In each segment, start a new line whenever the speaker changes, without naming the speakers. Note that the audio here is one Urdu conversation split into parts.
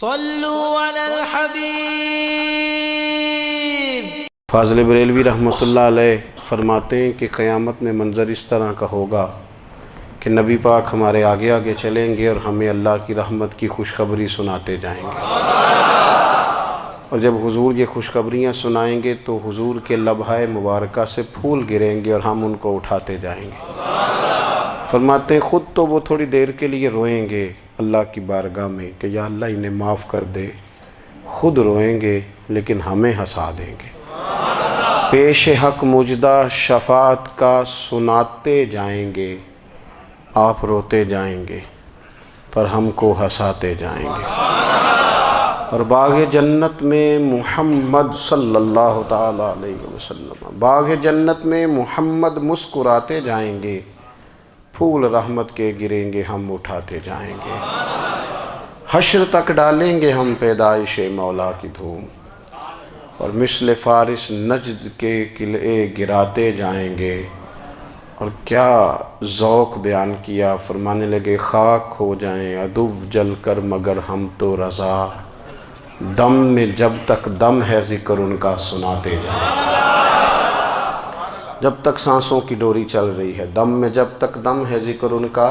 صلوا علی الحبیب۔
فاضل بریلوی رحمۃ اللہ علیہ فرماتے ہیں کہ قیامت میں منظر اس طرح کا ہوگا کہ نبی پاک ہمارے آگے آگے چلیں گے اور ہمیں اللہ کی رحمت کی خوشخبری سناتے جائیں گے، اور جب حضور یہ خوشخبریاں سنائیں گے تو حضور کے لبھائے مبارکہ سے پھول گریں گے اور ہم ان کو اٹھاتے جائیں گے۔ فرماتے ہیں خود تو وہ تھوڑی دیر کے لیے روئیں گے اللہ کی بارگاہ میں کہ یا اللہ انہیں معاف کر دے، خود روئیں گے لیکن ہمیں ہنسا دیں گے۔ پیش حق مجدہ شفاعت کا سناتے جائیں گے، آپ روتے جائیں گے پر ہم کو ہنساتے جائیں گے۔ اور باغ جنت میں محمد صلی اللہ تعالیٰ علیہ وسلم، باغ جنت میں محمد مسکراتے جائیں گے، پھول رحمت کے گریں گے ہم اٹھاتے جائیں گے۔ حشر تک ڈالیں گے ہم پیدائش مولا کی دھوم، اور مثل فارس نجد کے قلعے گراتے جائیں گے۔ اور کیا ذوق بیان کیا، فرمانے لگے خاک ہو جائیں عدو جل کر مگر ہم تو رضا، دم میں جب تک دم ہے ذکر ان کا سناتے جائیں گے۔ جب تک سانسوں کی ڈوری چل رہی ہے، دم میں جب تک دم ہے ذکر ان کا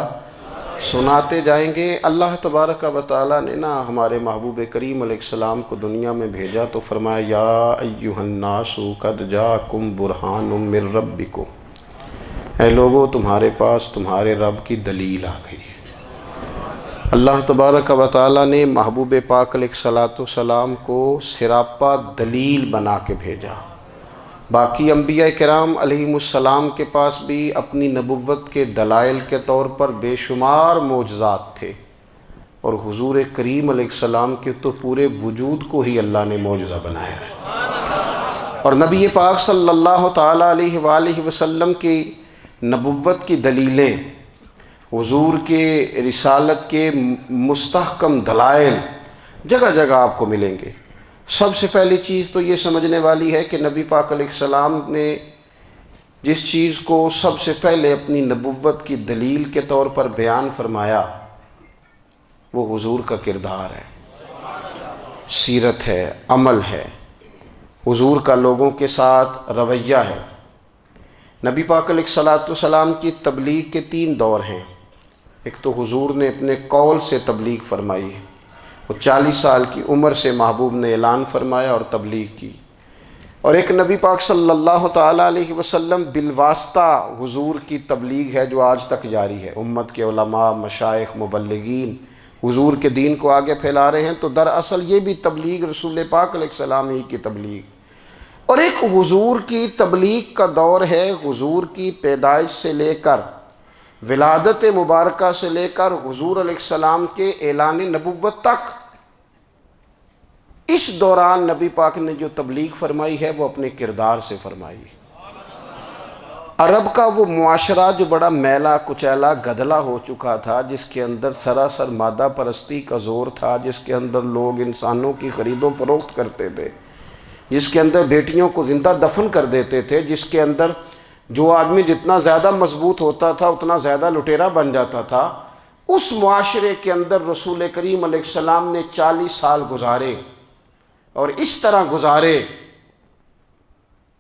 سناتے جائیں گے۔ اللہ تبارک و تعالیٰ نے ہمارے محبوب کریم علیہ السلام کو دنیا میں بھیجا تو فرمایا یا ایھا الناس قد جاءکم برہان من ربکم، اے لوگو تمہارے پاس تمہارے رب کی دلیل آ گئی ہے۔ اللہ تبارک و تعالیٰ نے محبوب پاک علیہ السلام کو سراپا دلیل بنا کے بھیجا۔ باقی انبیاء کرام علیہم السلام کے پاس بھی اپنی نبوت کے دلائل کے طور پر بے شمار معجزات تھے، اور حضور کریم علیہ السلام کے تو پورے وجود کو ہی اللہ نے معجزہ بنایا ہے۔ اور نبی پاک صلی اللہ تعالیٰ علیہ وآلہ وسلم کی نبوت کی دلیلیں، حضور کے رسالت کے مستحکم دلائل جگہ جگہ آپ کو ملیں گے۔ سب سے پہلی چیز تو یہ سمجھنے والی ہے کہ نبی پاک علیہ السلام نے جس چیز کو سب سے پہلے اپنی نبوت کی دلیل کے طور پر بیان فرمایا وہ حضور کا کردار ہے، سیرت ہے، عمل ہے، حضور کا لوگوں کے ساتھ رویہ ہے۔ نبی پاک علیہ السلام کی تبلیغ کے 3 دور ہیں۔ ایک تو حضور نے اپنے قول سے تبلیغ فرمائی ہے، وہ 40 سال کی عمر سے محبوب نے اعلان فرمایا اور تبلیغ کی۔ اور ایک نبی پاک صلی اللہ تعالیٰ علیہ وسلم بالواسطہ حضور کی تبلیغ ہے جو آج تک جاری ہے۔ امت کے علماء، مشائخ، مبلغین حضور کے دین کو آگے پھیلا رہے ہیں، تو دراصل یہ بھی تبلیغ رسول پاک علیہ السلام ہی کی تبلیغ۔ اور ایک حضور کی تبلیغ کا دور ہے، حضور کی پیدائش سے لے کر ولادت مبارکہ سے لے کر حضور علیہ السلام کے اعلان نبوت تک۔ اس دوران نبی پاک نے جو تبلیغ فرمائی ہے وہ اپنے کردار سے فرمائی ہے۔ عرب کا وہ معاشرہ جو بڑا میلا کچیلا گدلا ہو چکا تھا، جس کے اندر سراسر مادہ پرستی کا زور تھا، جس کے اندر لوگ انسانوں کی خرید و فروخت کرتے تھے، جس کے اندر بیٹیوں کو زندہ دفن کر دیتے تھے، جس کے اندر جو آدمی جتنا زیادہ مضبوط ہوتا تھا اتنا زیادہ لٹیرا بن جاتا تھا، اس معاشرے کے اندر رسول کریم علیہ السلام نے 40 سال گزارے، اور اس طرح گزارے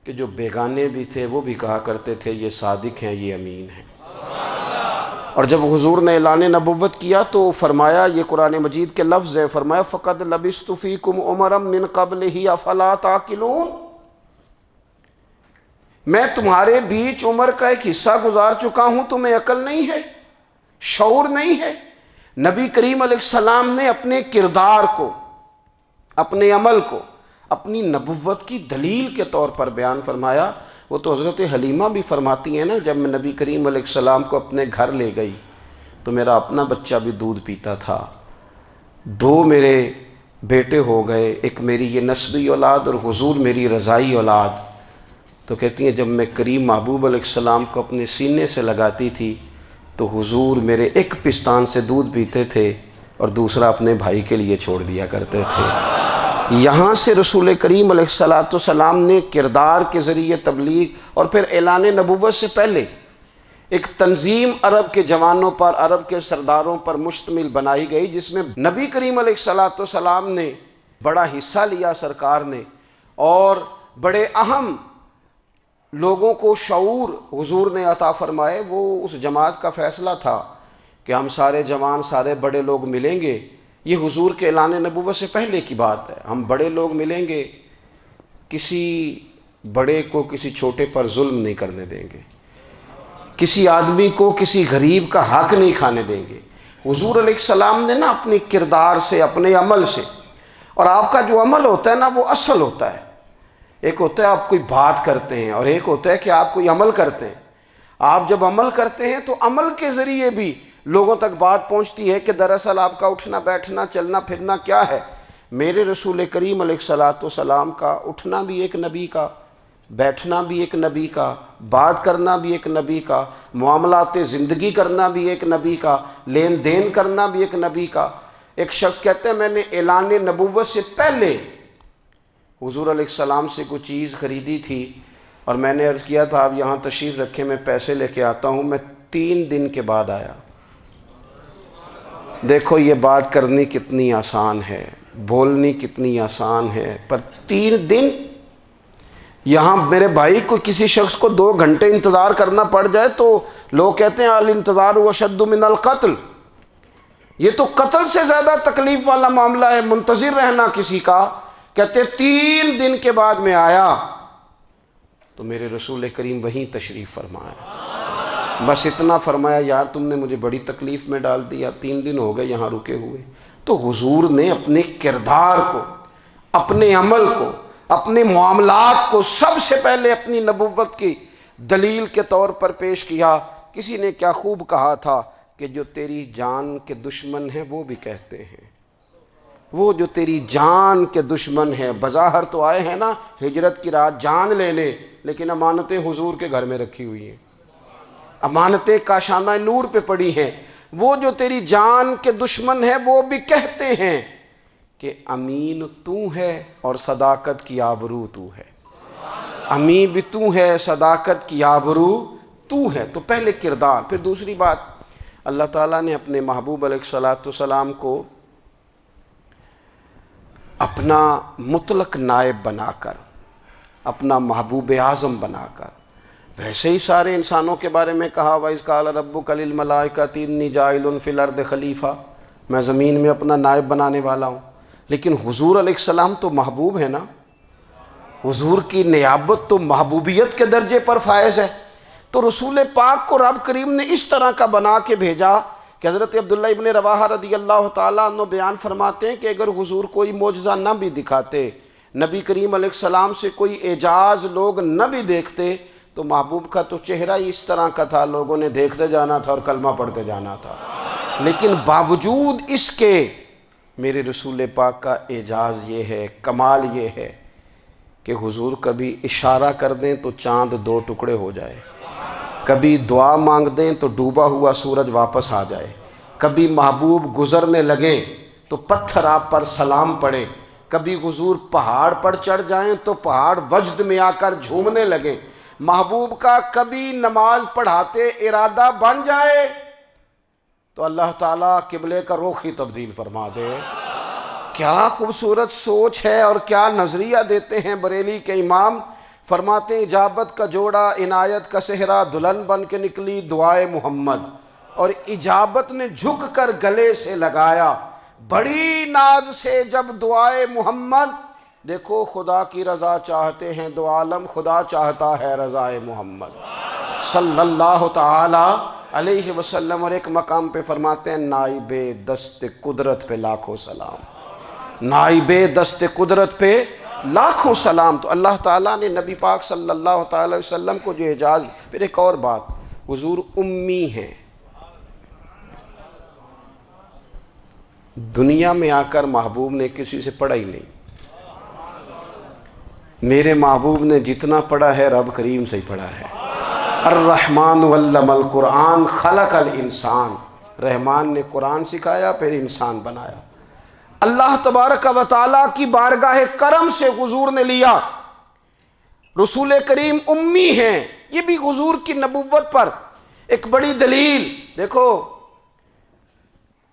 کہ جو بیگانے بھی تھے وہ بھی کہا کرتے تھے یہ صادق ہیں، یہ امین ہیں۔ اور جب حضور نے اعلان نبوت کیا تو فرمایا، یہ قرآن مجید کے لفظ ہے، فرمایا فَقَدْ لَبِثْتُ فِيكُمْ عُمَرًا مِّن قَبْلِهِ أَفَلَا تَعْقِلُونَ، میں تمہارے بیچ عمر کا ایک حصہ گزار چکا ہوں، تمہیں عقل نہیں ہے، شعور نہیں ہے۔ نبی کریم علیہ السلام نے اپنے کردار کو، اپنے عمل کو اپنی نبوت کی دلیل کے طور پر بیان فرمایا۔ وہ تو حضرت حلیمہ بھی فرماتی ہیں نا، جب میں نبی کریم علیہ السلام کو اپنے گھر لے گئی تو میرا اپنا بچہ بھی دودھ پیتا تھا، 2 میرے بیٹے ہو گئے، ایک میری یہ نسبی اولاد اور حضور میری رضائی اولاد۔ تو کہتی ہیں جب میں کریم محبوب علیہ السلام کو اپنے سینے سے لگاتی تھی تو حضور میرے ایک پستان سے دودھ پیتے تھے اور دوسرا اپنے بھائی کے لیے چھوڑ دیا کرتے تھے۔ یہاں سے رسول کریم علیہ السلام نے کردار کے ذریعے تبلیغ، اور پھر اعلان نبوت سے پہلے ایک تنظیم عرب کے جوانوں پر، عرب کے سرداروں پر مشتمل بنائی گئی، جس میں نبی کریم علیہ الصلوۃ والسلام نے بڑا حصہ لیا سرکار نے، اور بڑے اہم لوگوں کو شعور حضور نے عطا فرمائے۔ وہ اس جماعت کا فیصلہ تھا کہ ہم سارے جوان، سارے بڑے لوگ ملیں گے۔ یہ حضور کے اعلان نبوت سے پہلے کی بات ہے۔ ہم بڑے لوگ ملیں گے، کسی بڑے کو کسی چھوٹے پر ظلم نہیں کرنے دیں گے، کسی آدمی کو کسی غریب کا حق نہیں کھانے دیں گے۔ حضور علیہ السلام نے نا اپنی کردار سے، اپنے عمل سے، اور آپ کا جو عمل ہوتا ہے نا وہ اصل ہوتا ہے۔ ایک ہوتا ہے آپ کوئی بات کرتے ہیں، اور ایک ہوتا ہے کہ آپ کوئی عمل کرتے ہیں۔ آپ جب عمل کرتے ہیں تو عمل کے ذریعے بھی لوگوں تک بات پہنچتی ہے کہ دراصل آپ کا اٹھنا بیٹھنا، چلنا پھرنا کیا ہے۔ میرے رسول کریم علیہ الصلوۃ والسلام کا اٹھنا بھی ایک نبی کا، بیٹھنا بھی ایک نبی کا، بات کرنا بھی ایک نبی کا، معاملات زندگی کرنا بھی ایک نبی کا، لین دین کرنا بھی ایک نبی کا۔ ایک شخص کہتے ہیں میں نے اعلان نبوت سے پہلے حضور علیہ السلام سے کوئی چیز خریدی تھی، اور میں نے عرض کیا تھا آپ یہاں تشریف رکھیں، میں پیسے لے کے آتا ہوں۔ میں 3 دن کے بعد آیا۔ دیکھو یہ بات کرنی کتنی آسان ہے، بولنی کتنی آسان ہے، پر 3 دن یہاں میرے بھائی کو کسی شخص کو 2 گھنٹے انتظار کرنا پڑ جائے تو لوگ کہتے ہیں الانتظار اشد من القتل۔ یہ تو قتل سے زیادہ تکلیف والا معاملہ ہے منتظر رہنا کسی کا۔ کہتے 3 دن کے بعد میں آیا تو میرے رسول کریم وہیں تشریف فرمایا۔ بس اتنا فرمایا یار تم نے مجھے بڑی تکلیف میں ڈال دیا، 3 دن ہو گئے یہاں رکے ہوئے۔ تو حضور نے اپنے کردار کو، اپنے عمل کو، اپنے معاملات کو سب سے پہلے اپنی نبوت کی دلیل کے طور پر پیش کیا۔ کسی نے کیا خوب کہا تھا کہ جو تیری جان کے دشمن ہیں وہ بھی کہتے ہیں، وہ جو تیری جان کے دشمن ہیں، بظاہر تو آئے ہیں نا ہجرت کی رات جان لے لے، لیکن امانتیں حضور کے گھر میں رکھی ہوئی ہیں، امانتیں کاشانہ نور پہ پڑی ہیں۔ وہ جو تیری جان کے دشمن ہیں وہ بھی کہتے ہیں کہ امین تو ہے اور صداقت کی آبرو تو ہے، امین بھی تو ہے، صداقت کی آبرو تو ہے۔ تو پہلے کردار۔ پھر دوسری بات، اللہ تعالیٰ نے اپنے محبوب علیہ الصلوۃ والسلام کو اپنا مطلق نائب بنا کر، اپنا محبوب اعظم بنا کر، ویسے ہی سارے انسانوں کے بارے میں کہا وَإِذْ قَالَ رَبُّكَ لِلْمَلَائِكَةِ إِنِّي جَاعِلٌ فِي الْأَرْضِ خلیفہ، میں زمین میں اپنا نائب بنانے والا ہوں۔ لیکن حضور علیہ السلام تو محبوب ہے نا، حضور کی نیابت تو محبوبیت کے درجے پر فائز ہے۔ تو رسول پاک کو رب کریم نے اس طرح کا بنا کے بھیجا کہ حضرت عبداللہ ابن رواحہ رضی اللہ تعالیٰ عنہ بیان فرماتے ہیں کہ اگر حضور کوئی معجزہ نہ بھی دکھاتے، نبی کریم علیہ السلام سے کوئی اعجاز لوگ نہ بھی دیکھتے، تو محبوب کا تو چہرہ ہی اس طرح کا تھا، لوگوں نے دیکھتے جانا تھا اور کلمہ پڑھتے جانا تھا۔ لیکن باوجود اس کے میرے رسول پاک کا اعجاز یہ ہے، کمال یہ ہے کہ حضور کبھی اشارہ کر دیں تو چاند 2 ٹکڑے ہو جائے، کبھی دعا مانگ دیں تو ڈوبا ہوا سورج واپس آ جائے، کبھی محبوب گزرنے لگیں تو پتھر آپ پر سلام پڑے، کبھی حضور پہاڑ پر چڑھ جائیں تو پہاڑ وجد میں آ کر جھومنے لگیں، محبوب کا کبھی نماز پڑھاتے ارادہ بن جائے تو اللہ تعالیٰ قبلے کا رخ ہی تبدیل فرما دے۔ کیا خوبصورت سوچ ہے اور کیا نظریہ دیتے ہیں بریلی کے امام۔ فرماتے ہیں اجابت کا جوڑا عنایت کا صحرا، دلہن بن کے نکلی دعائے محمد، اور اجابت نے جھک کر گلے سے لگایا بڑی ناز سے جب دعائے محمد۔ دیکھو خدا کی رضا چاہتے ہیں دو عالم، خدا چاہتا ہے رضائے محمد صلی اللہ تعالی علیہ وسلم۔ اور ایک مقام پہ فرماتے ہیں نائب دست قدرت پہ لاکھوں سلام، نائب دست قدرت پہ لاکھوں سلام۔ تو اللہ تعالیٰ نے نبی پاک صلی اللہ تعالی علیہ وسلم کو جو اعجاز۔ پھر ایک اور بات، حضور امی ہیں، دنیا میں آ کر محبوب نے کسی سے پڑھا ہی نہیں۔ میرے محبوب نے جتنا پڑھا ہے رب کریم سے ہی پڑھا ہے۔ الرحمن علم القرآن خلق الانسان، رحمان نے قرآن سکھایا پھر انسان بنایا۔ اللہ تبارک و تعالیٰ کی بارگاہ کرم سے حضور نے لیا۔ رسول کریم امی ہیں، یہ بھی حضور کی نبوت پر ایک بڑی دلیل دیکھو،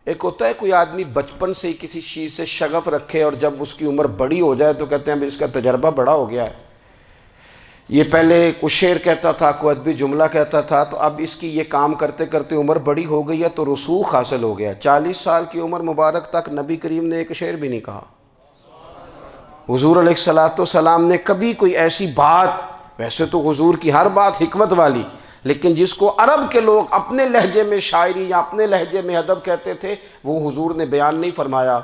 ایک ہوتا ہے کوئی آدمی بچپن سے ہی کسی چیز سے شغف رکھے اور جب اس کی عمر بڑی ہو جائے تو کہتے ہیں اس کا تجربہ بڑا ہو گیا ہے، یہ پہلے کوئی شعر کہتا تھا، کوئی ادبی جملہ کہتا تھا، تو اب اس کی یہ کام کرتے کرتے عمر بڑی ہو گئی ہے تو رسوخ حاصل ہو گیا۔ 40 سال کی عمر مبارک تک نبی کریم نے ایک شعر بھی نہیں کہا۔ حضور علیہ السلام نے کبھی کوئی ایسی بات، ویسے تو حضور کی ہر بات حکمت والی، لیکن جس کو عرب کے لوگ اپنے لہجے میں شاعری یا اپنے لہجے میں ادب کہتے تھے، وہ حضور نے بیان نہیں فرمایا۔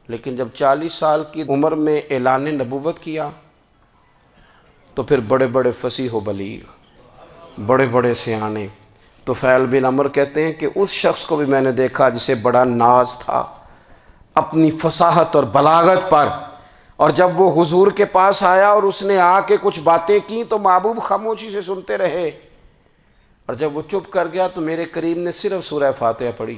لیکن جب 40 سال کی عمر میں اعلان نبوت کیا تو پھر بڑے بڑے فصیح و بلیغ، بڑے بڑے سیانے طفیل بن عمر کہتے ہیں کہ اس شخص کو بھی میں نے دیکھا جسے بڑا ناز تھا اپنی فصاحت اور بلاغت پر، اور جب وہ حضور کے پاس آیا اور اس نے آ کے کچھ باتیں کی تو محبوب خاموشی سے سنتے رہے، اور جب وہ چپ کر گیا تو میرے کریم نے صرف سورہ فاتحہ پڑھی۔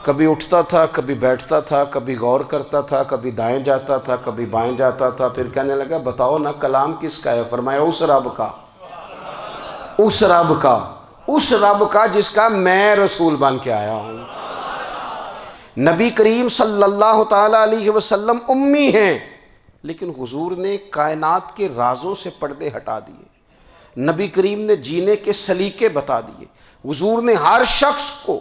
کبھی اٹھتا تھا، کبھی بیٹھتا تھا، کبھی غور کرتا تھا، کبھی دائیں جاتا تھا، کبھی بائیں جاتا تھا، پھر کہنے لگا بتاؤ نا کلام کس کا ہے؟ فرمایا اس رب کا، اس رب کا، اس رب کا جس کا میں رسول بن کے آیا ہوں۔ نبی کریم صلی اللہ تعالیٰ علیہ وسلم امی ہیں، لیکن حضور نے کائنات کے رازوں سے پردے ہٹا دیے، نبی کریم نے جینے کے سلیقے بتا دیے، حضور نے ہر شخص کو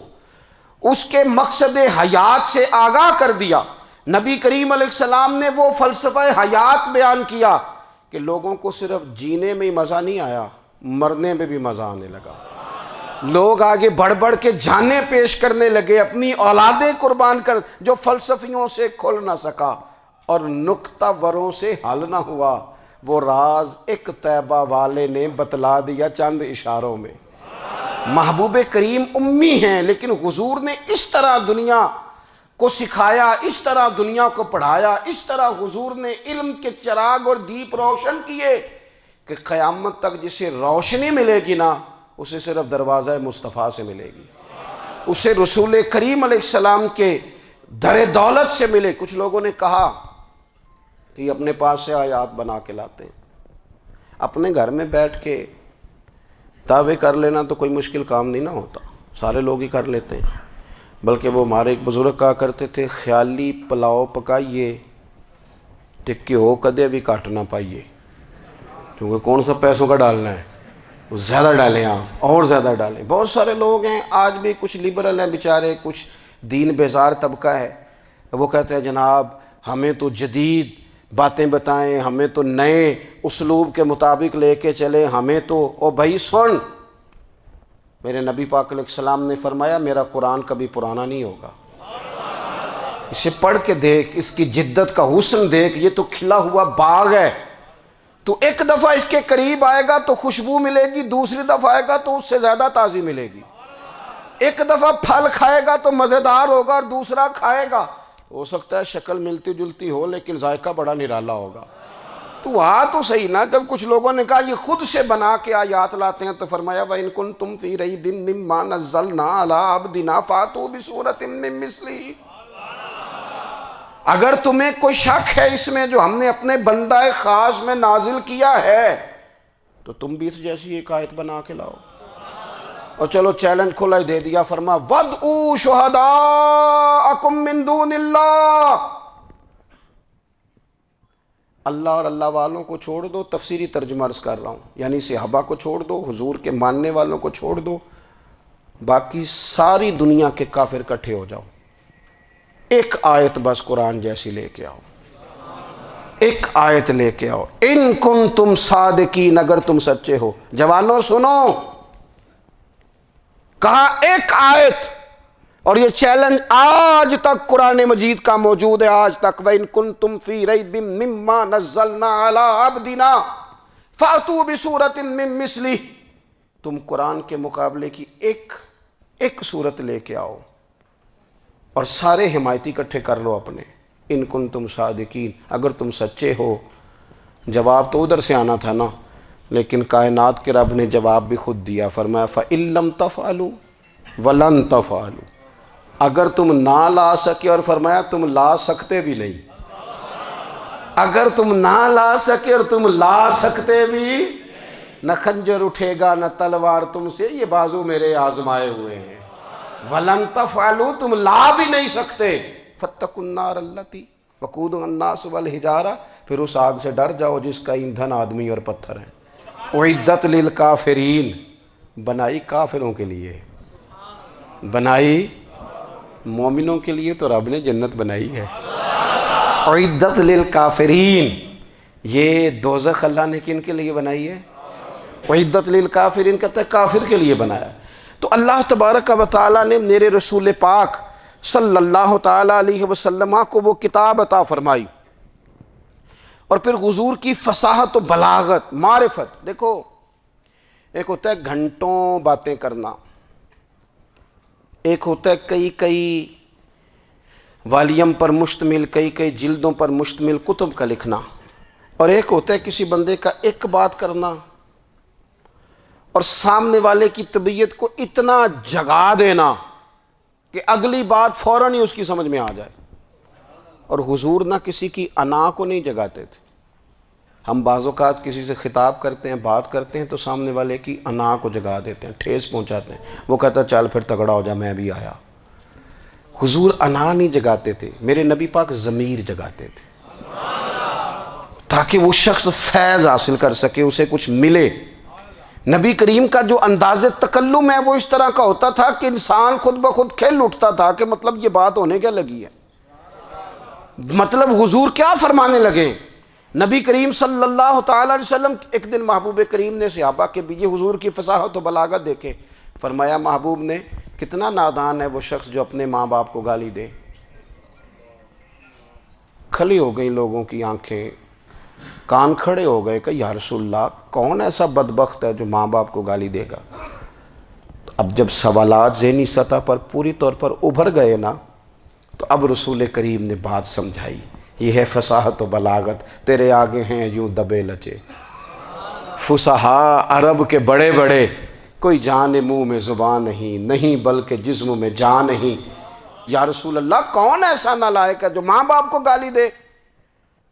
اس کے مقصد حیات سے آگاہ کر دیا۔ نبی کریم علیہ السلام نے وہ فلسفہ حیات بیان کیا کہ لوگوں کو صرف جینے میں ہی مزہ نہیں آیا، مرنے میں بھی مزہ آنے لگا۔ لوگ آگے بڑھ بڑھ کے جانیں پیش کرنے لگے، اپنی اولادیں قربان کر، جو فلسفیوں سے کھل نہ سکا اور نکتہ وروں سے حل نہ ہوا، وہ راز ایک طیبہ والے نے بتلا دیا چند اشاروں میں۔ محبوب کریم امی ہیں، لیکن حضور نے اس طرح دنیا کو سکھایا، اس طرح دنیا کو پڑھایا، اس طرح حضور نے علم کے چراغ اور دیپ روشن کیے کہ قیامت تک جسے روشنی ملے گی نا، اسے صرف دروازہ مصطفیٰ سے ملے گی، اسے رسول کریم علیہ السلام کے در دولت سے ملے۔ کچھ لوگوں نے کہا کہ یہ اپنے پاس سے آیات بنا کے لاتے ہیں، اپنے گھر میں بیٹھ کے دعوے کر لینا تو کوئی مشکل کام نہیں نہ ہوتا، سارے لوگ ہی کر لیتے ہیں۔ بلکہ وہ ہمارے ایک بزرگ کہا کرتے تھے، خیالی پلاؤ پکائیے ٹکی ہو کدے بھی کاٹ نہ پائیے، کیونکہ کون سا پیسوں کا ڈالنا ہے، زیادہ ڈالیں آپ اور زیادہ ڈالیں۔ بہت سارے لوگ ہیں آج بھی، کچھ لبرل ہیں بیچارے، کچھ دین بیزار طبقہ ہے، وہ کہتے ہیں جناب ہمیں تو جدید باتیں بتائیں، ہمیں تو نئے اسلوب کے مطابق لے کے چلے، ہمیں تو او بھائی سن، میرے نبی پاک علیہ السلام نے فرمایا میرا قرآن کبھی پرانا نہیں ہوگا، اسے پڑھ کے دیکھ، اس کی جدت کا حسن دیکھ، یہ تو کھلا ہوا باغ ہے، تو ایک دفعہ اس کے قریب آئے گا تو خوشبو ملے گی، دوسری دفعہ آئے گا تو اس سے زیادہ تازی ملے گی، ایک دفعہ پھل کھائے گا تو مزیدار ہوگا اور دوسرا کھائے گا ہو سکتا ہے شکل ملتی جلتی ہو لیکن ذائقہ بڑا نرالا ہوگا۔ تو تو صحیح نا، جب کچھ لوگوں نے کہا یہ خود سے بنا کے آیات لاتے ہیں تو فرمایا وَإِن كُنتُمْ فِي رَيْبٍ مِّمَّا نَزَّلْنَا عَلَىٰ عَبْدِنَا فَأْتُوا بِسُورَةٍ مِّن مِّثْلِهِ، اگر تمہیں کوئی شک ہے اس میں جو ہم نے اپنے بندہ خاص میں نازل کیا ہے تو تم بھی اس جیسی ایک آیت بنا کے لاؤ۔ اور چلو چیلنج کھلا ہی دے دیا، فرما وَادْعُوا شُهَدَاءَكُم مِّن دُونِ اللَّهِ، اللہ اور اللہ والوں کو چھوڑ دو، تفسیری ترجمہ عرض کر رہا ہوں، یعنی صحابہ کو چھوڑ دو، حضور کے ماننے والوں کو چھوڑ دو، باقی ساری دنیا کے کافر اکٹھے ہو جاؤ، ایک آیت بس قرآن جیسی لے کے آؤ، ایک آیت لے کے آؤ، ان کنتم صادقین، اگر تم سچے ہو۔ جوانوں سنو، کہا ایک آیت، اور یہ چیلنج آج تک قرآن مجید کا موجود ہے، آج تک وَإِن كُنتُمْ فِي رَيْبٍ مِّمَّا نَزَّلْنَا عَلَىٰ عَبْدِنَا فَأْتُوا بِسُورَةٍ مِّن مِّثْلِهِ، تم قرآن کے مقابلے کی ایک صورت لے کے آؤ اور سارے حمایتی اکٹھے کر لو اپنے، ان کنتم صادقین، اگر تم سچے ہو۔ جواب تو ادھر سے آنا تھا نا، لیکن کائنات کے رب نے جواب بھی خود دیا، فرمایا فَإِن لَّمْ تَفْعَلُوا وَلَن تَفْعَلُوا، اگر تم نہ لا سکے، اور فرمایا تم لا سکتے بھی نہیں، اگر تم نہ لا سکے اور تم لا سکتے بھی نہ خنجر اٹھے گا نہ تلوار تم سے، یہ بازو میرے آزمائے ہوئے ہیں۔ وَلَن تَفْعَلُوا، تم لا بھی نہیں سکتے۔ فَاتَّقُوا النَّارَ الَّتِي وَقُودُهَا النَّاسُ وَالْحِجَارَةُ، پھر اس آگ سے ڈر جاؤ جس کا ایندھن آدمی اور پتھر ہے۔ اُعِدَّتْ لِلْكَافِرِينَ، بنائی کافروں کے لیے، بنائی مومنوں کے لیے تو رب نے جنت بنائی ہے۔ اُعِدَّتْ لِلْكَافِرِينَ، یہ دوزخ اللہ نے کن کے لیے بنائی ہے؟ اُعِدَّتْ لِلْكَافِرِينَ کہتا ہے کافر کے لیے بنایا۔ تو اللہ تبارک و تعالیٰ نے میرے رسول پاک صلی اللہ تعالیٰ علیہ وسلم کو وہ کتاب عطا فرمائی، اور پھر حضور کی فصاحت و بلاغت، معرفت۔ دیکھو ایک ہوتا ہے گھنٹوں باتیں کرنا، ایک ہوتا ہے کئی کئی والیم پر مشتمل، کئی کئی جلدوں پر مشتمل کتب کا لکھنا، اور ایک ہوتا ہے کسی بندے کا ایک بات کرنا اور سامنے والے کی طبیعت کو اتنا جگا دینا کہ اگلی بات فوراً ہی اس کی سمجھ میں آ جائے۔ اور حضور نہ کسی کی انا کو نہیں جگاتے تھے۔ ہم بعض اوقات کسی سے خطاب کرتے ہیں، بات کرتے ہیں تو سامنے والے کی انا کو جگا دیتے ہیں، ٹھیس پہنچاتے ہیں، وہ کہتا ہے چل پھر تگڑا ہو جا میں بھی آیا۔ حضور انا نہیں جگاتے تھے، میرے نبی پاک ضمیر جگاتے تھے تاکہ وہ شخص فیض حاصل کر سکے، اسے کچھ ملے۔ نبی کریم کا جو انداز تکلم ہے وہ اس طرح کا ہوتا تھا کہ انسان خود بخود کھل اٹھتا تھا کہ مطلب یہ بات ہونے کیا لگی ہے، مطلب حضور کیا فرمانے لگے۔ نبی کریم صلی اللہ تعالیٰ علیہ وسلم، ایک دن محبوب کریم نے صحابہ کے بھی یہ حضور کی فصاحت و بلاغت دیکھے، فرمایا محبوب نے کتنا نادان ہے وہ شخص جو اپنے ماں باپ کو گالی دے۔ کھلی ہو گئی لوگوں کی آنکھیں، کان کھڑے ہو گئے کہ یا رسول اللہ کون ایسا بدبخت ہے جو ماں باپ کو گالی دے گا۔ اب جب سوالات ذہنی سطح پر پوری طور پر ابھر گئے نا، تو اب رسول کریم نے بات سمجھائی۔ یہ ہے فصاحت و بلاغت، تیرے آگے ہیں یوں دبے لچے فصحاء عرب کے بڑے بڑے، کوئی جان منہ میں زبان نہیں بلکہ جسم میں جان نہیں۔ یا رسول اللہ کون ایسا نالائق ہے جو ماں باپ کو گالی دے؟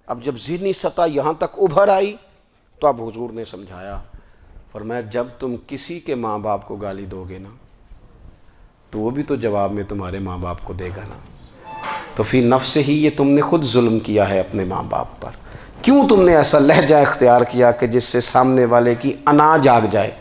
اب جب ذہنی سطح یہاں تک ابھر آئی تو اب حضور نے سمجھایا، فرمایا جب تم کسی کے ماں باپ کو گالی دو گے نا تو وہ بھی تو جواب میں تمہارے ماں باپ کو دے گا نا، تو فی نفس ہی یہ تم نے خود ظلم کیا ہے اپنے ماں باپ پر۔ کیوں تم نے ایسا لہجہ اختیار کیا کہ جس سے سامنے والے کی انا جاگ جائے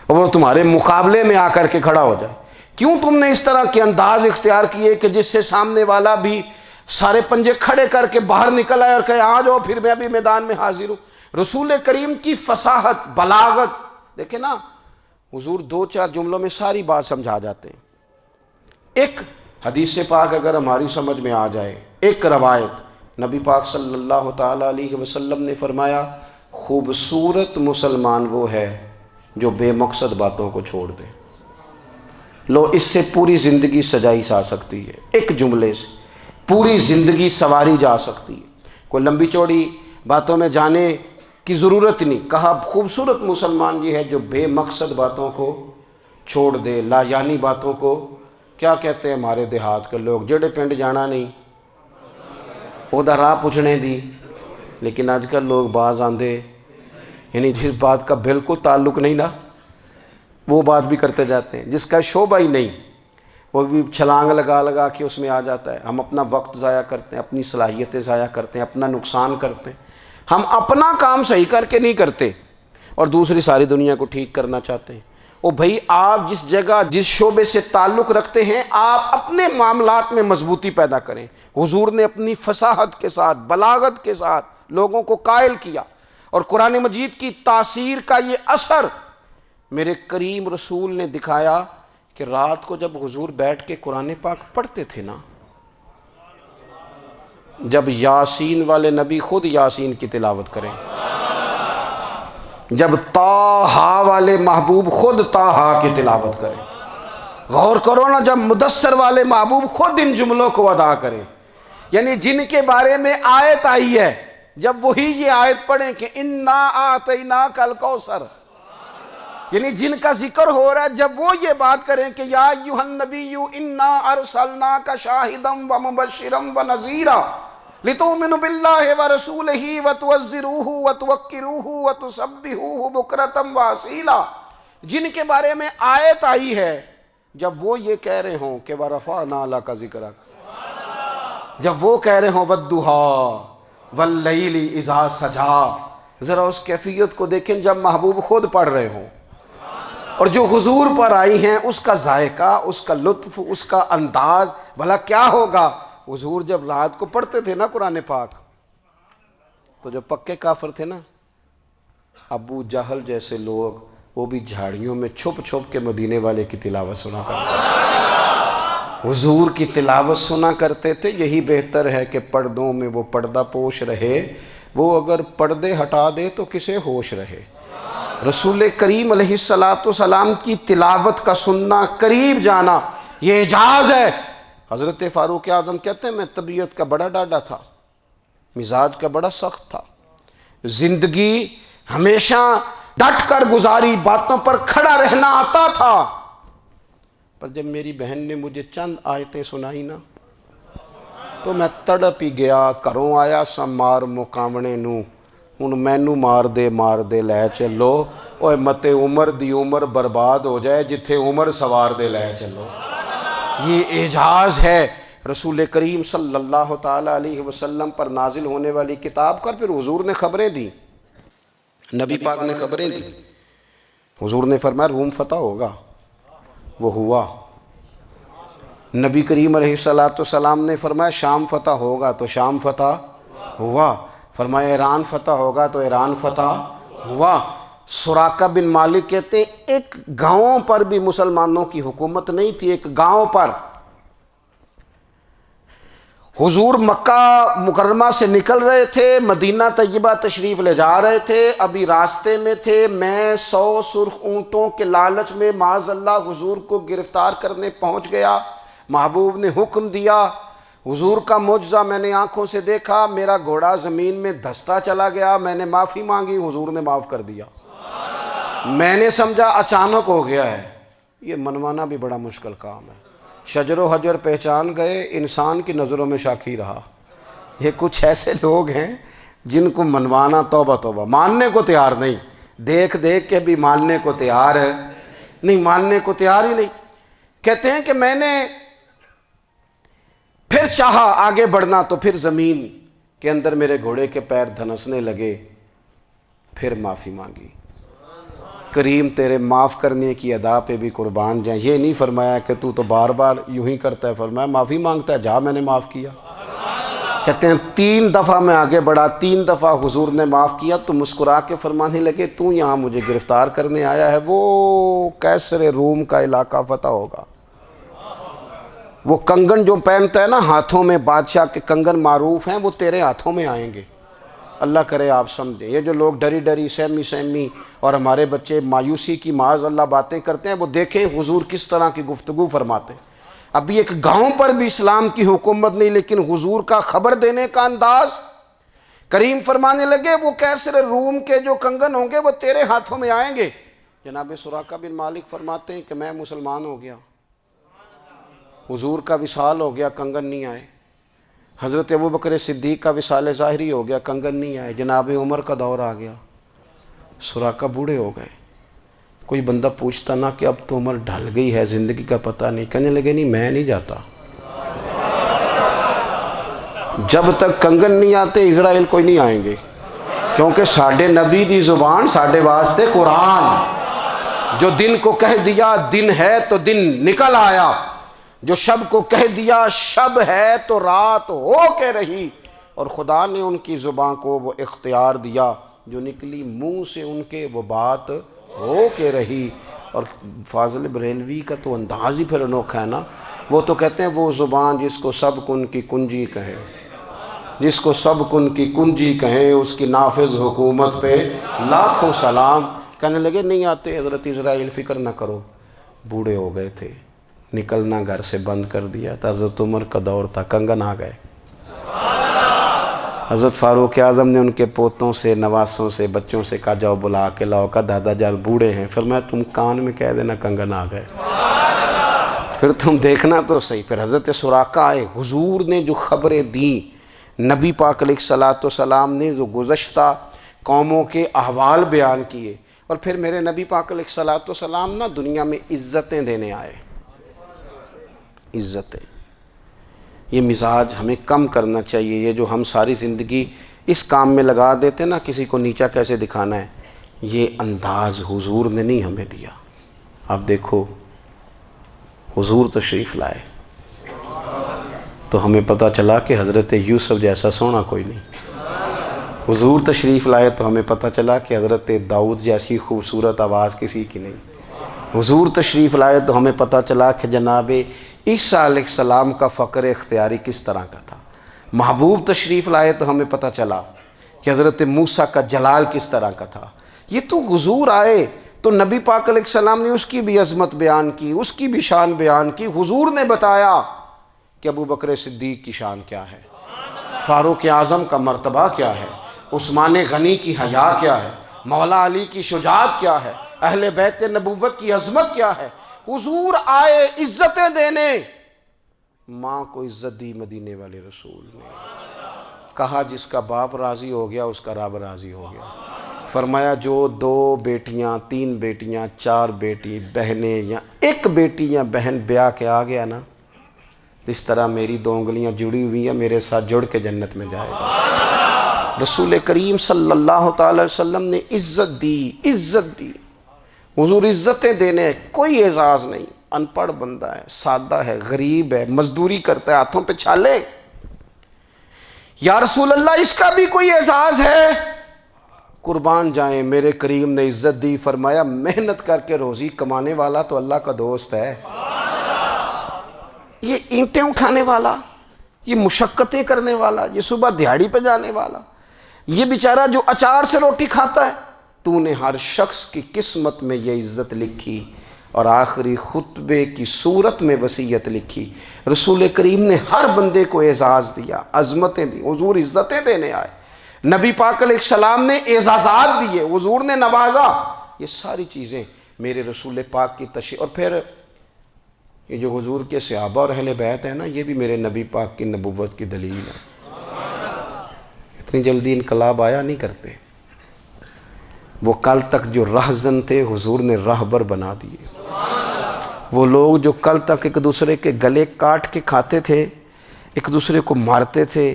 اور وہ تمہارے مقابلے میں آ کر کے کھڑا ہو جائے؟ کیوں تم نے اس طرح کے انداز اختیار کیے کہ جس سے سامنے والا بھی سارے پنجے کھڑے کر کے باہر نکل آئے اور کہے آ جاؤ پھر میں بھی میدان میں حاضر ہوں؟ رسول کریم کی فصاحت بلاغت دیکھیں نا، حضور دو چار جملوں میں ساری بات سمجھا جاتے ہیں۔ ایک حدیث پاک اگر ہماری سمجھ میں آ جائے، ایک روایت نبی پاک صلی اللہ تعالیٰ علیہ وسلم نے فرمایا خوبصورت مسلمان وہ ہے جو بے مقصد باتوں کو چھوڑ دے۔ لو اس سے پوری زندگی سجائی جا سکتی ہے، ایک جملے سے پوری زندگی سواری جا سکتی ہے۔ کوئی لمبی چوڑی باتوں میں جانے کی ضرورت نہیں، کہا خوبصورت مسلمان یہ ہے جو بے مقصد باتوں کو چھوڑ دے، لا یعنی باتوں کو، کیا کہتے ہیں ہمارے دیہات کے لوگ، جڑے پنڈ جانا نہیں ادھر راہ پوچھنے دی۔ لیکن آج کل لوگ باز آندے یعنی جس بات کا بالکل تعلق نہیں نا وہ بات بھی کرتے جاتے ہیں، جس کا شعبہ ہی نہیں وہ بھی چھلانگ لگا لگا کے اس میں آ جاتا ہے۔ ہم اپنا وقت ضائع کرتے ہیں، اپنی صلاحیتیں ضائع کرتے ہیں، اپنا نقصان کرتے ہیں۔ ہم اپنا کام صحیح کر کے نہیں کرتے اور دوسری ساری دنیا کو ٹھیک کرنا چاہتے ہیں۔ او بھائی آپ جس جگہ جس شعبے سے تعلق رکھتے ہیں آپ اپنے معاملات میں مضبوطی پیدا کریں۔ حضور نے اپنی فصاحت کے ساتھ بلاغت کے ساتھ لوگوں کو قائل کیا، اور قرآن مجید کی تاثیر کا یہ اثر میرے کریم رسول نے دکھایا کہ رات کو جب حضور بیٹھ کے قرآن پاک پڑھتے تھے نا، جب یاسین والے نبی خود یاسین کی تلاوت کریں، جب طٰہٰ والے محبوب خود طٰہٰ کی تلاوت کریں، غور کرو نا جب مدثر والے محبوب خود ان جملوں کو ادا کریں، یعنی جن کے بارے میں آیت آئی ہے جب وہی یہ آیت پڑھیں کہ اِنَّا أَعْطَيْنَاكَ الْكَوْثَرَ، یعنی جن کا ذکر ہو رہا ہے جب وہ یہ بات کریں کہ یا ایھا النبی اِنَّا أَرْسَلْنَاكَ شَاہِدًا وَمُبَشِّرًا وَنَذِیرًا، لِتُؤْمِنُوا بِاللَّهِ وَرَسُولِهِ وَتُعَزِّرُوهُ وَتُوَقِّرُوهُ وَتُسَبِّحُوهُ بُكْرَةً وَأَصِيلًا، جن کے بارے میں آیت آئی ہے جب وہ یہ کہہ رہے ہوں کہ وَرَفَعْنَا لَكَ ذِكْرَكَ، جب وہ کہہ رہے ہوں وَالضُّحَىٰ وَاللَّيْلِ إِذَا سَجَىٰ، ذرا اس کیفیت کو دیکھیں جب محبوب خود پڑھ رہے ہوں، اور جو حضور پر آئی ہیں اس کا ذائقہ، اس کا لطف، اس کا انداز بھلا کیا ہوگا۔ حضور جب رات کو پڑھتے تھے نا قرآن پاک، تو جو پکے کافر تھے نا، ابو جہل جیسے لوگ، وہ بھی جھاڑیوں میں چھپ چھپ کے مدینے والے کی تلاوت سنا کرتے تھے، حضور کی تلاوت سنا کرتے تھے۔ یہی بہتر ہے کہ پردوں میں وہ پردہ پوش رہے، وہ اگر پردے ہٹا دے تو کسے ہوش رہے۔ رسول کریم علیہ السلام کی تلاوت کا سننا، قریب جانا، یہ اعجاز ہے۔ حضرت فاروق اعظم کہتے ہیں میں طبیعت کا بڑا ڈاڈا تھا، مزاج کا بڑا سخت تھا، زندگی ہمیشہ ڈٹ کر گزاری، باتوں پر کھڑا رہنا آتا تھا، پر جب میری بہن نے مجھے چند آیتیں سنائی نا تو میں تڑپ ہی گیا۔ کروں آیا سا مار مقامنے نو، ہن مینو مار دے لے چلو، اوے متے عمر دی عمر برباد ہو جائے جتھے عمر سوار دے لے چلو۔ یہ اعجاز ہے رسول کریم صلی اللہ تعالیٰ علیہ وسلم پر نازل ہونے والی کتاب کا۔ پھر حضور نے خبریں دی، نبی پاک نے خبریں دی۔ حضور نے فرمایا روم فتح ہوگا، وہ ہوا۔ نبی کریم علیہ السلام نے فرمایا شام فتح ہوگا، تو شام فتح ہوا۔ فرمایا ایران فتح ہوگا، تو ایران فتح ہوا۔ سراقہ بن مالک کہتے ہیں ایک گاؤں پر بھی مسلمانوں کی حکومت نہیں تھی، ایک گاؤں پر۔ حضور مکہ مکرمہ سے نکل رہے تھے، مدینہ طیبہ تشریف لے جا رہے تھے، ابھی راستے میں تھے، میں 100 سرخ اونٹوں کے لالچ میں معاذ اللہ حضور کو گرفتار کرنے پہنچ گیا۔ محبوب نے حکم دیا، حضور کا معجزہ میں نے آنکھوں سے دیکھا، میرا گھوڑا زمین میں دھستا چلا گیا، میں نے معافی مانگی، حضور نے معاف کر دیا۔ میں نے سمجھا اچانک ہو گیا ہے۔ یہ منوانا بھی بڑا مشکل کام ہے۔ شجر و حجر پہچان گئے، انسان کی نظروں میں شاکی رہا۔ یہ کچھ ایسے لوگ ہیں جن کو منوانا توبہ توبہ، ماننے کو تیار نہیں، دیکھ دیکھ کے بھی ماننے کو تیار ہے نہیں، ماننے کو تیار ہی نہیں۔ کہتے ہیں کہ میں نے پھر چاہا آگے بڑھنا، تو پھر زمین کے اندر میرے گھوڑے کے پیر دھنسنے لگے، پھر معافی مانگی۔ کریم تیرے معاف کرنے کی ادا پہ بھی قربان جائیں۔ یہ نہیں فرمایا کہ تو بار بار یوں ہی کرتا ہے، فرمایا معافی مانگتا ہے، جا میں نے معاف کیا۔ کہتے ہیں 3 دفعہ میں آگے بڑھا، 3 دفعہ حضور نے معاف کیا، تو مسکرا کے فرمانے لگے تو یہاں مجھے گرفتار کرنے آیا ہے، وہ کیسر روم کا علاقہ فتح ہوگا۔ وہ کنگن جو پہنتا ہے نا ہاتھوں میں، بادشاہ کے کنگن معروف ہیں، وہ تیرے ہاتھوں میں آئیں گے۔ اللہ کرے آپ سمجھیں۔ یہ جو لوگ ڈری ڈری سہمی اور ہمارے بچے مایوسی کی معاذ اللہ باتیں کرتے ہیں، وہ دیکھیں حضور کس طرح کی گفتگو فرماتے ہیں۔ ابھی ایک گاؤں پر بھی اسلام کی حکومت نہیں، لیکن حضور کا خبر دینے کا انداز۔ کریم فرمانے لگے وہ کیسر روم کے جو کنگن ہوں گے وہ تیرے ہاتھوں میں آئیں گے۔ جناب سراقہ بن مالک فرماتے ہیں کہ میں مسلمان ہو گیا، حضور کا وصال ہو گیا، کنگن نہیں آئے۔ حضرت ابوبکر صدیق کا وصال ظاہری ہو گیا، کنگن نہیں آئے۔ جناب عمر کا دور آ گیا، سراقہ بوڑھے ہو گئے۔ کوئی بندہ پوچھتا نا کہ اب تو عمر ڈھل گئی ہے، زندگی کا پتہ نہیں، کہنے لگے نہیں میں نہیں جاتا، جب تک کنگن نہیں آتے اسرائیل کوئی نہیں آئیں گے، کیونکہ ساڈے نبی دی زبان ساڈے واسطے قرآن۔ جو دن کو کہہ دیا دن ہے تو دن نکل آیا، جو شب کو کہہ دیا شب ہے تو رات ہو کے رہی، اور خدا نے ان کی زبان کو وہ اختیار دیا، جو نکلی منہ سے ان کے وہ بات ہو کے رہی۔ اور فاضل بریلوی کا تو انداز ہی پھر انوکھا ہے نا، وہ تو کہتے ہیں وہ زبان جس کو سب کن کی کنجی کہے، جس کو سب کن کی کنجی کہیں، اس کی نافذ حکومت پہ لاکھوں سلام۔ کہنے لگے نہیں آتے حضرت اسرائیل، فکر نہ کرو، بوڑھے ہو گئے تھے، نکلنا گھر سے بند کر دیا تھا، حضرت عمر کا دور تھا، کنگن آ گئے۔ حضرت فاروق اعظم نے ان کے پوتوں سے، نواسوں سے، بچوں سے کہا جاؤ بلا کے لاؤ، کہا دادا جان بوڑھے ہیں، فرمایا تم کان میں کہہ دینا کنگن آ گئے، پھر تم دیکھنا تو صحیح۔ پھر حضرت سراقہ آئے، حضور نے جو خبریں دیں نبی پاک علیہ الصلوۃ والسلام نے جو گزشتہ قوموں کے احوال بیان کیے، اور پھر میرے نبی پاک علیہ الصلوۃ والسلام نا دنیا میں عزتیں دینے آئے، عزتیں۔ یہ مزاج ہمیں کم کرنا چاہیے، یہ جو ہم ساری زندگی اس کام میں لگا دیتے نا کسی کو نیچا کیسے دکھانا ہے، یہ انداز حضور نے نہیں ہمیں دیا۔ اب دیکھو حضور تشریف لائے تو ہمیں پتہ چلا کہ حضرت یوسف جیسا سونا کوئی نہیں، حضور تشریف لائے تو ہمیں پتہ چلا کہ حضرت داؤد جیسی خوبصورت آواز کسی کی نہیں، حضور تشریف لائے تو ہمیں پتہ چلا کہ جناب عیسیٰ علیہ السلام کا فقر اختیاری کس طرح کا تھا، محبوب تشریف لائے تو ہمیں پتہ چلا کہ حضرت موسیٰ کا جلال کس طرح کا تھا۔ یہ تو حضور آئے تو نبی پاک علیہ السلام نے اس کی بھی عظمت بیان کی، اس کی بھی شان بیان کی۔ حضور نے بتایا کہ ابو بکر صدیق کی شان کیا ہے، فاروق اعظم کا مرتبہ کیا ہے، عثمان غنی کی حیا کیا ہے، مولا علی کی شجاعت کیا ہے، اہل بیت نبوت کی عظمت کیا ہے۔ حضور آئے عزتیں دینے، ماں کو عزت دی مدینے والے رسول نے، کہا جس کا باپ راضی ہو گیا اس کا رب راضی ہو گیا۔ فرمایا جو 2 بیٹیاں 3 بیٹیاں 4 بیٹی بہنیں یا 1 بیٹی یا بہن بیاہ کے آ گیا نا، اس طرح میری 2 انگلیاں جڑی ہوئی ہیں، میرے ساتھ جڑ کے جنت میں جائے گا۔ رسول کریم صلی اللہ تعالی وسلم نے عزت دی، عزت دی۔ حضور عزتیں دینے، کوئی اعزاز نہیں، ان پڑھ بندہ ہے، سادہ ہے، غریب ہے، مزدوری کرتا ہے، ہاتھوں پہ چھالے، یا رسول اللہ اس کا بھی کوئی اعزاز ہے؟ قربان جائیں، میرے کریم نے عزت دی، فرمایا محنت کر کے روزی کمانے والا تو اللہ کا دوست ہے، یہ اینٹیں اٹھانے والا، یہ مشقتیں کرنے والا، یہ صبح دیہڑی پہ جانے والا، یہ بیچارہ جو اچار سے روٹی کھاتا ہے، تو نے ہر شخص کی قسمت میں یہ عزت لکھی اور آخری خطبے کی صورت میں وصیت لکھی۔ رسول کریم نے ہر بندے کو اعزاز دیا، عظمتیں دی، حضور عزتیں دینے آئے۔ نبی پاک علیہ السلام نے اعزازات دیے، حضور نے نوازا۔ یہ ساری چیزیں میرے رسول پاک کی تشریف، اور پھر یہ جو حضور کے صحابہ اور اہل بیت ہیں نا، یہ بھی میرے نبی پاک کی نبوت کی دلیل ہے۔ اتنی جلدی انقلاب آیا نہیں کرتے، وہ کل تک جو رہزن تھے حضور نے راہبر بنا دیے۔ وہ لوگ جو کل تک ایک دوسرے کے گلے کاٹ کے کھاتے تھے، ایک دوسرے کو مارتے تھے،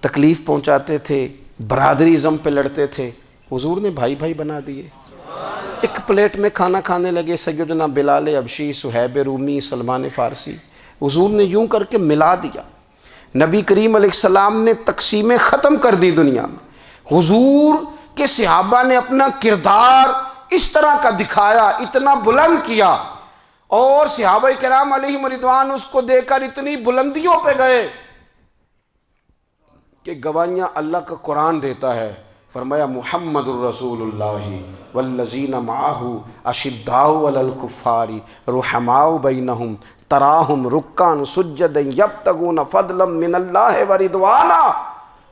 تکلیف پہنچاتے تھے، برادری ازم پہ لڑتے تھے، حضور نے بھائی بھائی بنا دیے۔ ایک پلیٹ میں کھانا کھانے لگے، سیدنا بلال حبشی، صہیب رومی، سلمان فارسی، حضور نے یوں کر کے ملا دیا۔ نبی کریم علیہ السلام نے تقسیمیں ختم کر دی دنیا میں۔ حضور کے صحابہ نے اپنا کردار اس طرح کا دکھایا، اتنا بلند کیا، اور صحابہ کرام علیہم رضوان اس کو دے کر اتنی بلندیوں پہ گئے کہ گواہیاں اللہ کا قرآن دیتا ہے۔ فرمایا محمد الرسول اللہ والذین معہ اشداء علی الکفار رحماء بینہم تراہم رکعا سجدا یبتغون فضلا من اللہ ورضوانا۔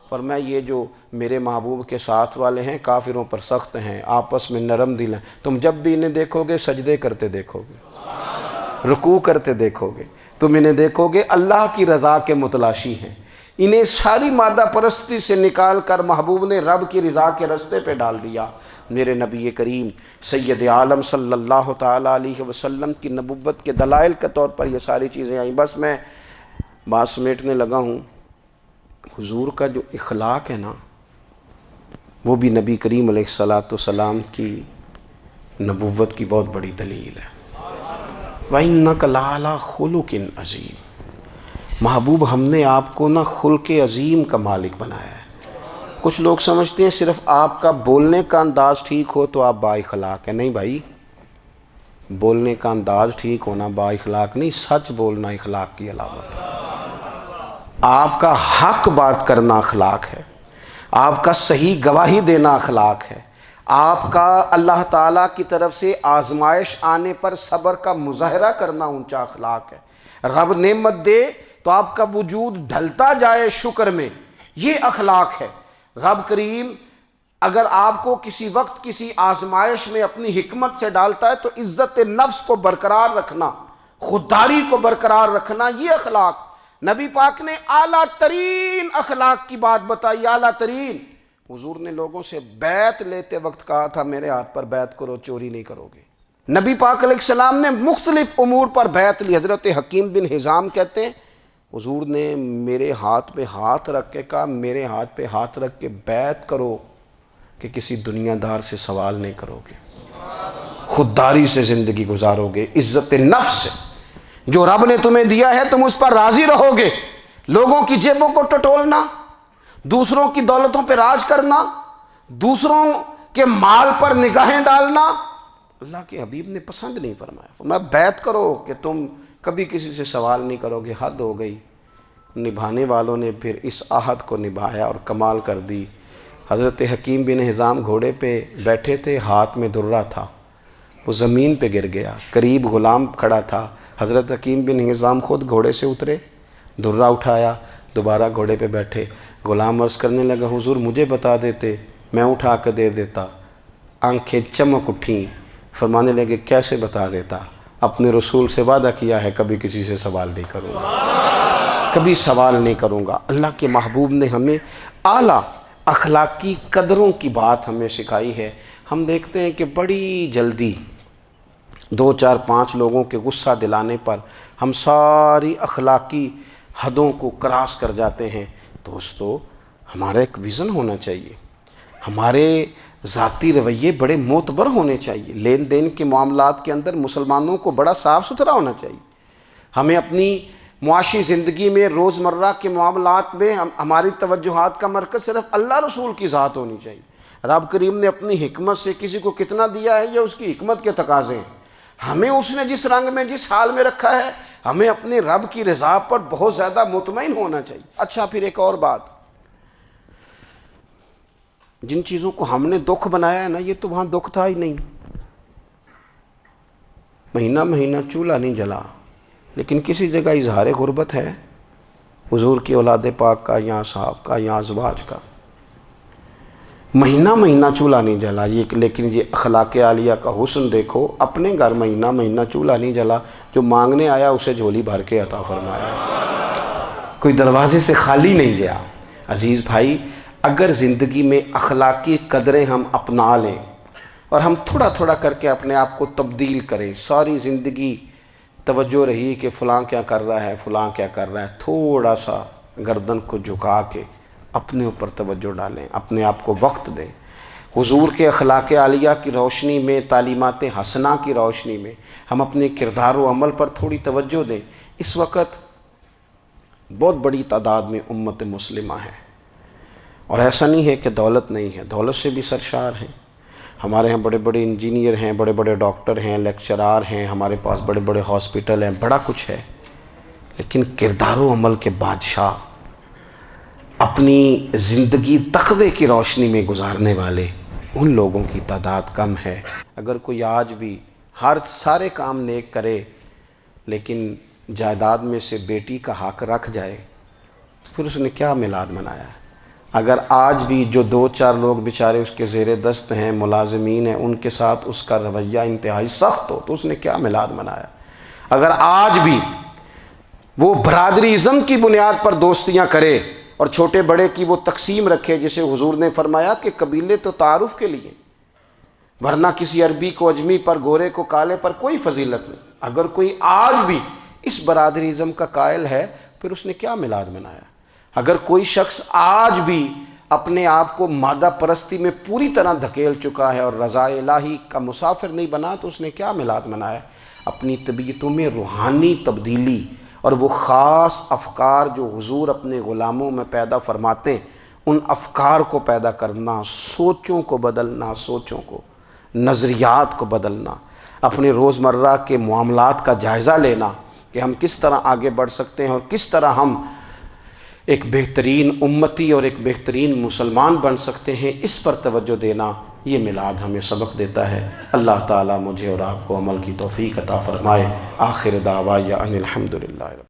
فرمایا یہ جو میرے محبوب کے ساتھ والے ہیں کافروں پر سخت ہیں، آپس میں نرم دل ہیں، تم جب بھی انہیں دیکھو گے سجدے کرتے دیکھو گے، رکوع کرتے دیکھو گے، تم انہیں دیکھو گے اللہ کی رضا کے متلاشی ہیں۔ انہیں ساری مادہ پرستی سے نکال کر محبوب نے رب کی رضا کے رستے پہ ڈال دیا۔ میرے نبی کریم سید عالم صلی اللہ تعالیٰ علیہ وسلم کی نبوت کے دلائل کے طور پر یہ ساری چیزیں آئیں۔ بس میں بات سمیٹنے لگا ہوں۔ حضور کا جو اخلاق ہے نا، وہ بھی نبی کریم علیہ الصلوۃ والسلام کی نبوت کی بہت بڑی دلیل ہے۔ وَإِنَّكَ لَعَلَىٰ خُلُقٍ عَظِيمٍ۔ محبوب ہم نے آپ کو نا خلق عظیم کا مالک بنایا ہے۔ کچھ لوگ سمجھتے ہیں صرف آپ کا بولنے کا انداز ٹھیک ہو تو آپ با اخلاق ہیں۔ نہیں بھائی، بولنے کا انداز ٹھیک ہونا با اخلاق نہیں، سچ بولنا اخلاق کی علامت ہے۔ آپ کا حق بات کرنا اخلاق ہے، آپ کا صحیح گواہی دینا اخلاق ہے، آپ کا اللہ تعالیٰ کی طرف سے آزمائش آنے پر صبر کا مظاہرہ کرنا اونچا اخلاق ہے۔ رب نعمت دے تو آپ کا وجود ڈھلتا جائے شکر میں، یہ اخلاق ہے۔ رب کریم اگر آپ کو کسی وقت کسی آزمائش میں اپنی حکمت سے ڈالتا ہے تو عزت نفس کو برقرار رکھنا، خودداری کو برقرار رکھنا، یہ اخلاق نبی پاک نے اعلیٰ ترین اخلاق کی بات بتائی، اعلیٰ ترین۔ حضور نے لوگوں سے بیعت لیتے وقت کہا تھا میرے ہاتھ پر بیعت کرو، چوری نہیں کرو گے۔ نبی پاک علیہ السلام نے مختلف امور پر بیعت لی۔ حضرت حکیم بن حزام کہتے ہیں حضور نے میرے ہاتھ پہ ہاتھ رکھ کے کہا میرے ہاتھ پہ ہاتھ رکھ کے بیعت کرو کہ کسی دنیا دار سے سوال نہیں کرو گے، خودداری سے زندگی گزارو گے، عزت نفس سے، جو رب نے تمہیں دیا ہے تم اس پر راضی رہو گے۔ لوگوں کی جیبوں کو ٹٹولنا، دوسروں کی دولتوں پہ راج کرنا، دوسروں کے مال پر نگاہیں ڈالنا اللہ کے حبیب نے پسند نہیں فرمایا۔ فرمایا بیعت کرو کہ تم کبھی کسی سے سوال نہیں کرو گے۔ حد ہو گئی۔ نبھانے والوں نے پھر اس عہد کو نبھایا اور کمال کر دی۔ حضرت حکیم بن حزام گھوڑے پہ بیٹھے تھے، ہاتھ میں درہ تھا، وہ زمین پہ گر گیا، قریب غلام کھڑا تھا۔ حضرت حکیم بن حزام خود گھوڑے سے اترے، درہ اٹھایا، دوبارہ گھوڑے پہ بیٹھے۔ غلام عرض کرنے لگا حضور مجھے بتا دیتے میں اٹھا کے دے دیتا۔ آنکھیں چمک اٹھیں، فرمانے لگے کیسے بتا دیتا؟ اپنے رسول سے وعدہ کیا ہے کبھی کسی سے سوال نہیں کروں گا، کبھی سوال نہیں کروں گا۔ اللہ کے محبوب نے ہمیں اعلیٰ اخلاقی قدروں کی بات ہمیں سکھائی ہے۔ ہم دیکھتے ہیں کہ بڑی جلدی 2 4 5 لوگوں کے غصہ دلانے پر ہم ساری اخلاقی حدوں کو کراس کر جاتے ہیں۔ دوستو ہمارا ایک ویژن ہونا چاہیے، ہمارے ذاتی رویے بڑے معتبر ہونے چاہیے۔ لین دین کے معاملات کے اندر مسلمانوں کو بڑا صاف ستھرا ہونا چاہیے۔ ہمیں اپنی معاشی زندگی میں روزمرہ کے معاملات میں ہماری توجہات کا مرکز صرف اللہ رسول کی ذات ہونی چاہیے۔ رب کریم نے اپنی حکمت سے کسی کو کتنا دیا ہے یہ اس کی حکمت کے تقاضے ہیں۔ ہمیں اس نے جس رنگ میں جس حال میں رکھا ہے ہمیں اپنے رب کی رضا پر بہت زیادہ مطمئن ہونا چاہیے۔ اچھا پھر ایک اور بات، جن چیزوں کو ہم نے دکھ بنایا ہے نا یہ تو وہاں دکھ تھا ہی نہیں۔ مہینہ مہینہ چولہا نہیں جلا، لیکن کسی جگہ اظہار غربت ہے حضور کی اولاد پاک کا یا صحاب کا یا ازواج کا۔ مہینہ مہینہ چولہا نہیں جلا، لیکن یہ اخلاق عالیہ کا حسن دیکھو، اپنے گھر مہینہ مہینہ چولہا نہیں جلا، جو مانگنے آیا اسے جھولی بھر کے عطا فرمایا، کوئی دروازے سے خالی نہیں گیا۔ عزیز بھائی اگر زندگی میں اخلاقی قدریں ہم اپنا لیں اور ہم تھوڑا تھوڑا کر کے اپنے آپ کو تبدیل کریں، ساری زندگی توجہ رہی کہ فلاں کیا کر رہا ہے فلاں کیا کر رہا ہے، تھوڑا سا گردن کو جھکا کے اپنے اوپر توجہ ڈالیں، اپنے آپ کو وقت دیں۔ حضور کے اخلاق عالیہ کی روشنی میں، تعلیمات حسنہ کی روشنی میں ہم اپنے کردار و عمل پر تھوڑی توجہ دیں۔ اس وقت بہت بڑی تعداد میں امت مسلمہ ہے، اور ایسا نہیں ہے کہ دولت نہیں ہے، دولت سے بھی سرشار ہیں۔ ہمارے ہاں بڑے بڑے انجینئر ہیں، بڑے بڑے ڈاکٹر ہیں، لیکچرار ہیں، ہمارے پاس بڑے بڑے ہاسپٹل ہیں، بڑا کچھ ہے، لیکن کردار و عمل کے بادشاہ، اپنی زندگی تقوی کی روشنی میں گزارنے والے ان لوگوں کی تعداد کم ہے۔ اگر کوئی آج بھی سارے کام نیک کرے لیکن جائیداد میں سے بیٹی کا حق رکھ جائے تو پھر اس نے کیا میلاد منایا ہے؟ اگر آج بھی جو 2 4 لوگ بیچارے اس کے زیر دست ہیں، ملازمین ہیں، ان کے ساتھ اس کا رویہ انتہائی سخت ہو تو اس نے کیا میلاد منایا؟ اگر آج بھی وہ برادری ازم کی بنیاد پر دوستیاں کرے اور چھوٹے بڑے کی وہ تقسیم رکھے، جسے حضور نے فرمایا کہ قبیلے تو تعارف کے لیے، ورنہ کسی عربی کو اجمی پر، گورے کو کالے پر کوئی فضیلت نہیں۔ اگر کوئی آج بھی اس برادری ازم کا قائل ہے پھر اس نے کیا میلاد منایا؟ اگر کوئی شخص آج بھی اپنے آپ کو مادہ پرستی میں پوری طرح دھکیل چکا ہے اور رضا الہی کا مسافر نہیں بنا تو اس نے کیا میلاد منایا؟ اپنی طبیعتوں میں روحانی تبدیلی اور وہ خاص افکار جو حضور اپنے غلاموں میں پیدا فرماتے ہیں، ان افکار کو پیدا کرنا، سوچوں کو بدلنا، سوچوں کو، نظریات کو بدلنا، اپنے روزمرہ کے معاملات کا جائزہ لینا کہ ہم کس طرح آگے بڑھ سکتے ہیں اور کس طرح ہم ایک بہترین امتی اور ایک بہترین مسلمان بن سکتے ہیں، اس پر توجہ دینا، یہ میلاد ہمیں سبق دیتا ہے۔ اللہ تعالیٰ مجھے اور آپ کو عمل کی توفیق عطا فرمائے۔ آخر دعوایا ان الحمدللہ۔